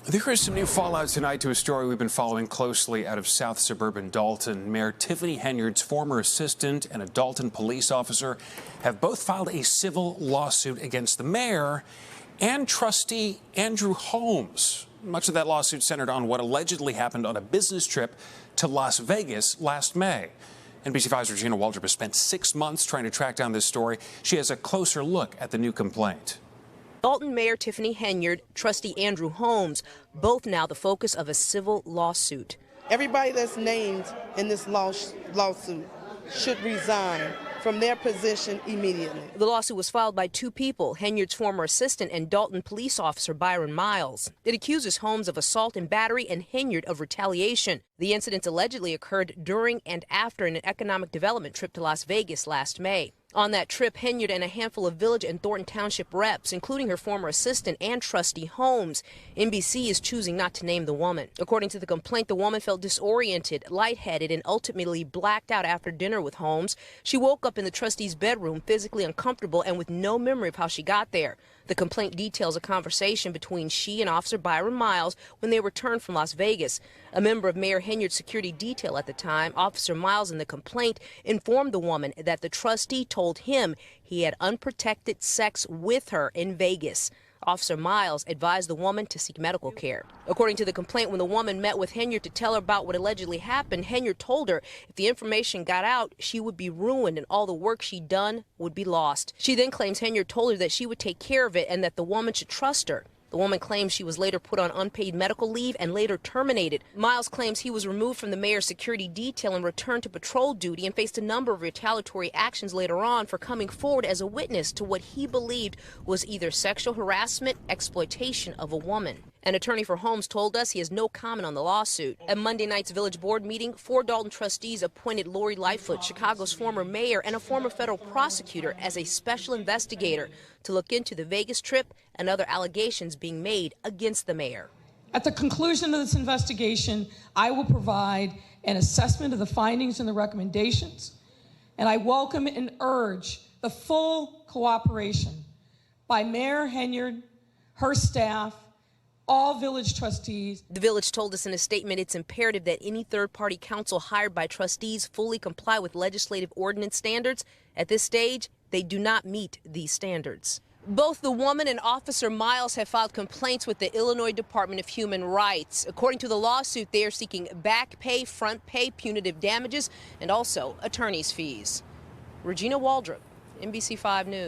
There is some new fallout tonight to a story we've been following closely out of South suburban Dolton. Mayor Tiffany Henyard's former assistant and a Dolton police officer have both filed a civil lawsuit against the mayor and trustee Andrew Holmes. Much of that lawsuit centered on what allegedly happened on a business trip to Las Vegas last May. NBC5's Regina Waldrop has spent 6 months trying to track down this story. She has a closer look at the new complaint. Dolton Mayor Tiffany Henyard, trustee Andrew Holmes, both now the focus of a civil lawsuit. Everybody that's named in this lawsuit should resign from their position immediately. The lawsuit was filed by two people, Henyard's former assistant and Dolton police officer Byron Miles. It accuses Holmes of assault and battery and Henyard of retaliation. The incidents allegedly occurred during and after an economic development trip to Las Vegas last May. On that trip, Henyard and a handful of Village and Thornton Township reps, including her former assistant and trustee Holmes. NBC is choosing not to name the woman. According to the complaint, the woman felt disoriented, lightheaded, and ultimately blacked out after dinner with Holmes. She woke up in the trustee's bedroom, physically uncomfortable and with no memory of how she got there. The complaint details a conversation between she and Officer Byron Miles when they returned from Las Vegas. A member of Mayor Henyard's security detail at the time, Officer Miles, in the complaint informed the woman that the trustee told him he had unprotected sex with her in Vegas. Officer Miles advised the woman to seek medical care. According to the complaint, when the woman met with Henyard to tell her about what allegedly happened, Henyard told her if the information got out, she would be ruined and all the work she'd done would be lost. She then claims Henyard told her that she would take care of it and that the woman should trust her. The woman claims she was later put on unpaid medical leave and later terminated. Miles claims he was removed from the mayor's security detail and returned to patrol duty and faced a number of retaliatory actions later on for coming forward as a witness to what he believed was either sexual harassment, exploitation of a woman. An attorney for Holmes told us he has no comment on the lawsuit. At Monday night's village board meeting, 4 Dolton trustees appointed Lori Lightfoot, Chicago's former mayor and a former federal prosecutor, as a special investigator to look into the Vegas trip and other allegations being made against the mayor. At the conclusion of this investigation, I will provide an assessment of the findings and the recommendations, and I welcome and urge the full cooperation by Mayor Henyard, her staff, all village trustees. The village told us in a statement it's imperative that any third-party counsel hired by trustees fully comply with legislative ordinance standards. At this stage, they do not meet these standards. Both the woman and Officer Miles have filed complaints with the Illinois Department of Human Rights. According to the lawsuit, they are seeking back pay, front pay, punitive damages, and also attorney's fees. Regina Waldrop, NBC5 News.